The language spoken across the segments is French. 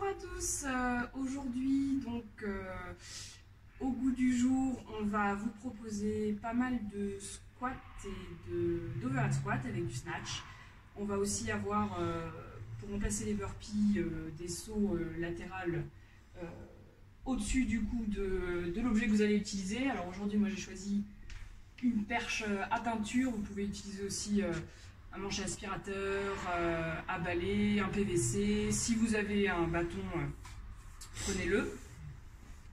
à tous. Aujourd'hui, donc, au goût du jour, on va vous proposer pas mal de squats et d'overhead squat avec du snatch. On va aussi avoir, pour remplacer les burpees, des sauts latérales au-dessus du coup de l'objet que vous allez utiliser. Alors aujourd'hui, moi j'ai choisi une perche à teinture. Vous pouvez utiliser aussi un manche aspirateur, à balai, un PVC. Si vous avez un bâton, prenez-le.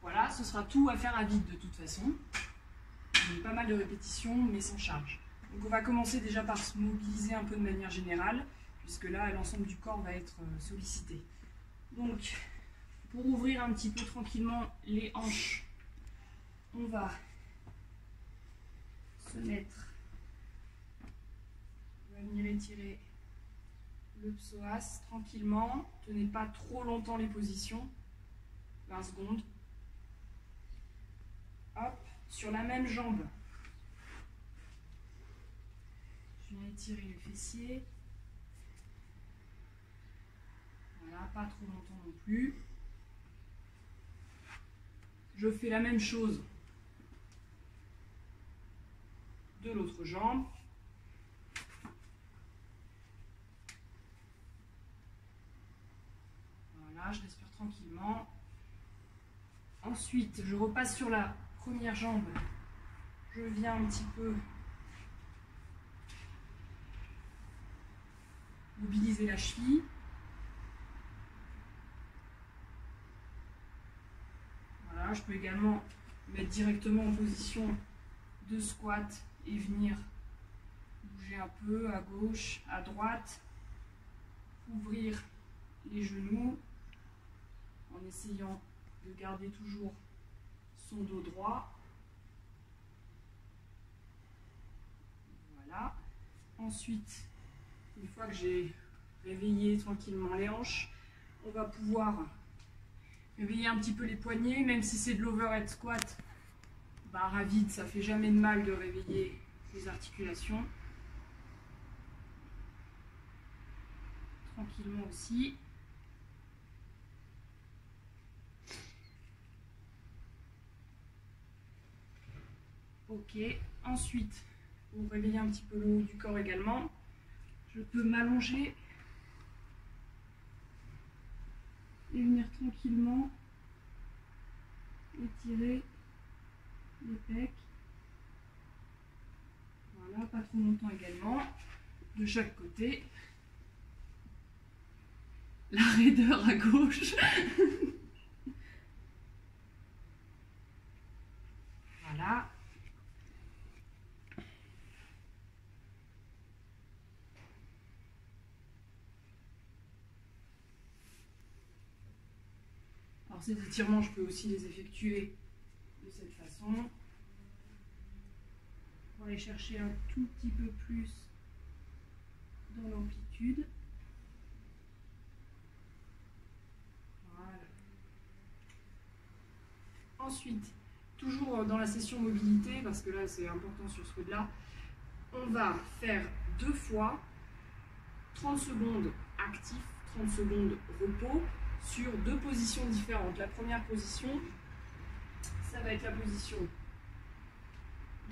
Voilà, ce sera tout à faire à vide de toute façon. Donc, pas mal de répétitions, mais sans charge. Donc on va commencer déjà par se mobiliser un peu de manière générale, puisque là l'ensemble du corps va être sollicité. Donc pour ouvrir un petit peu tranquillement les hanches, on va se mettre, on va venir étirer le psoas tranquillement. Tenez pas trop longtemps les positions, 20 secondes. Hop, sur la même jambe, je viens étirer le fessier. Voilà, pas trop longtemps non plus. Je fais la même chose de l'autre jambe. Voilà, je respire tranquillement. Ensuite, je repasse sur la première jambe. Je viens un petit peu mobiliser la cheville. Voilà, je peux également mettre directement en position de squat et venir bouger un peu à gauche, à droite, ouvrir les genoux en essayant de garder toujours son dos droit. Voilà. Ensuite, une fois que j'ai réveillé tranquillement les hanches, on va pouvoir réveiller un petit peu les poignets, même si c'est de l'overhead squat, barre à vide, ça fait jamais de mal de réveiller les articulations. Tranquillement aussi. Ok, ensuite, pour réveiller un petit peu le haut du corps également, je peux m'allonger et venir tranquillement étirer les pecs. Voilà, pas trop longtemps également, de chaque côté. La raideur à gauche. Voilà. Alors ces étirements, je peux aussi les effectuer de cette façon. Pour aller chercher un tout petit peu plus dans l'amplitude. Voilà. Ensuite, toujours dans la session mobilité, parce que là c'est important sur ce coup-là, on va faire 2 fois 30 secondes actif, 30 secondes repos, sur 2 positions différentes. La première position, ça va être la position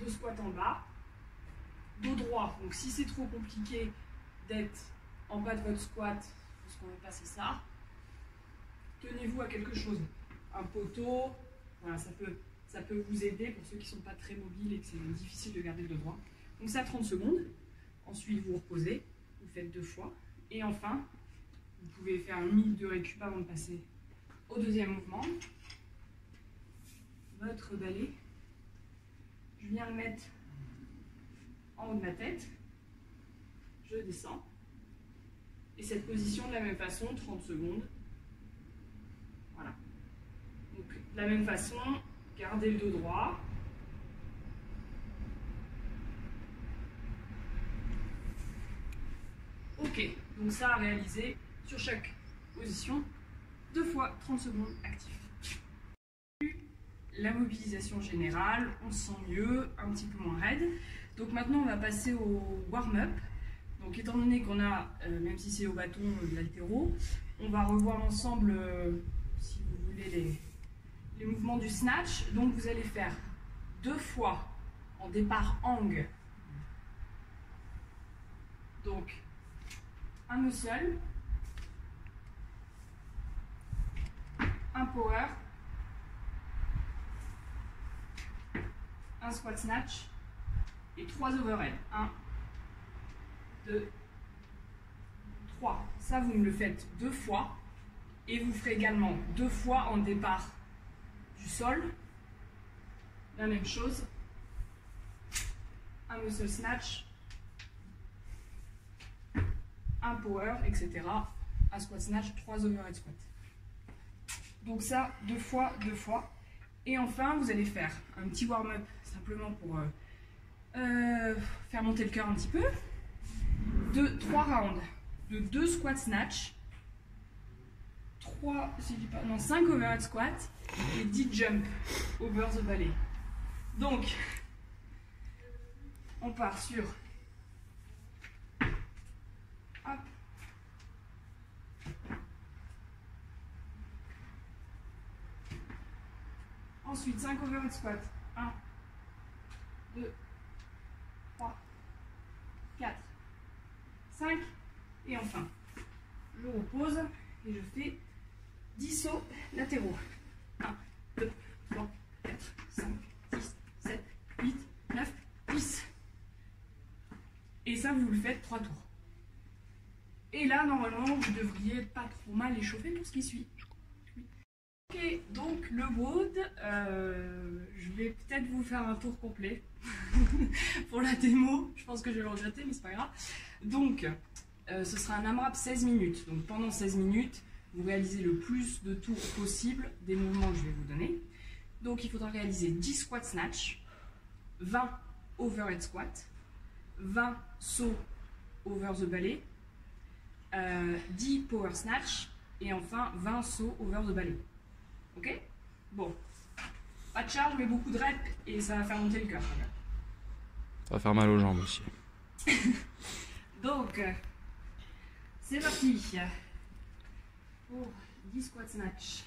de squat en bas, dos droit. Donc si c'est trop compliqué d'être en bas de votre squat, parce qu'on va passer ça, tenez-vous à quelque chose, un poteau. Voilà, ça peut vous aider pour ceux qui ne sont pas très mobiles et que c'est difficile de garder le dos droit. Donc ça 30 secondes. Ensuite vous reposez, vous faites 2 fois. Et enfin, vous pouvez faire 1 minute de récup avant de passer au deuxième mouvement. Votre balai, je viens le mettre en haut de ma tête. Je descends. Et cette position de la même façon, 30 secondes. Voilà. Donc de la même façon, gardez le dos droit. Ok, donc ça à réaliser sur chaque position, 2 fois 30 secondes actif. La mobilisation générale, on se sent mieux, un petit peu moins raide. Donc maintenant on va passer au warm-up. Donc étant donné qu'on a, même si c'est au bâton, de l'haltéro, On va revoir ensemble, si vous voulez, les mouvements du snatch. Donc vous allez faire 2 fois en départ hang. Donc un muscle, un power, un squat snatch et 3 overhead. 1, 2, 3. Ça, vous me le faites 2 fois. Et vous ferez également 2 fois en départ du sol. La même chose. Un muscle snatch, un power, etc. Un squat snatch, 3 overhead squat. Donc ça, 2 fois, 2 fois. Et enfin, vous allez faire un petit warm-up, simplement pour faire monter le cœur un petit peu. 3 rounds de 2 squat snatch, 5 overhead squat et 10 jump over the belly. Donc, on part sur hop, ensuite 5 overhead squat, 1, 2, 3, 4, 5 et enfin je repose et je fais 10 sauts latéraux. 1, 2, 3, 4, 5, 6, 7, 8, 9, 10. Et ça, vous le faites 3 tours. Et là, normalement, vous devriez pas trop mal échauffer pour ce qui suit. Ok, donc le WOD, je vais peut-être vous faire un tour complet pour la démo. Je pense que je vais le regretter, mais c'est pas grave. Donc, ce sera un AMRAP 16 minutes. Donc pendant 16 minutes, vous réalisez le plus de tours possible des mouvements que je vais vous donner. Donc il faudra réaliser 10 squat snatch, 20 overhead squat, 20 sauts over the belly, 10 power snatch et enfin 20 sauts over the belly. Ok? Bon. Pas de charge mais beaucoup de reps et ça va faire monter le cœur. Ça va faire mal aux jambes aussi. Donc, c'est parti pour 10 squat snatch.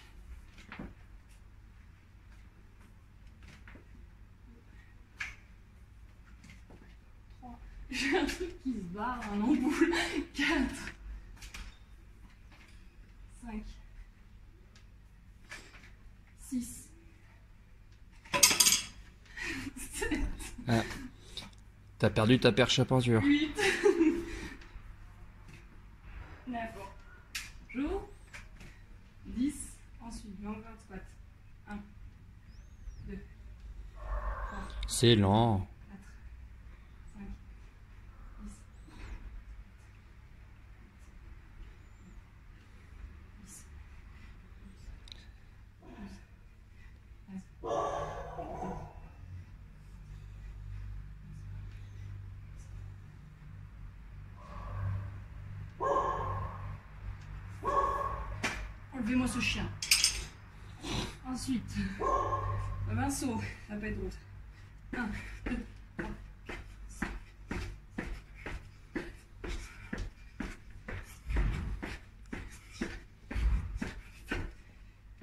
J'ai un truc qui se barre, un emboule. 4, 5, 6, 7, Ah, t'as perdu ta perche à peinture. 8, 9, jour, 10, ensuite 20 squat. 1, 2, 3, C'est lent. 4, 5, 6, 10, 12, 13, enlevez-moi ce chien. Ensuite, 20 sauts, ça peut être autre. 1, 2, 3, 5,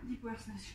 10 power snatch.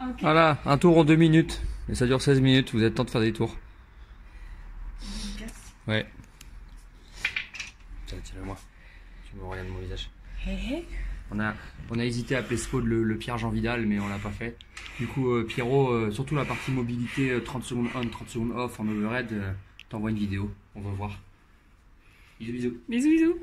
Okay. Voilà, un tour en 2 minutes. Et ça dure 16 minutes, vous avez le temps de faire des tours. Ouais. Tiens-le moi. Tu me regardes mon visage. Hey. On a hésité à appeler ce code le Pierre Jean Vidal, mais on l'a pas fait. Du coup, Pierrot, surtout la partie mobilité, 30 secondes on, 30 secondes off en overhead, t'envoies une vidéo, on va voir. Bisous, bisous. Bisous, bisous.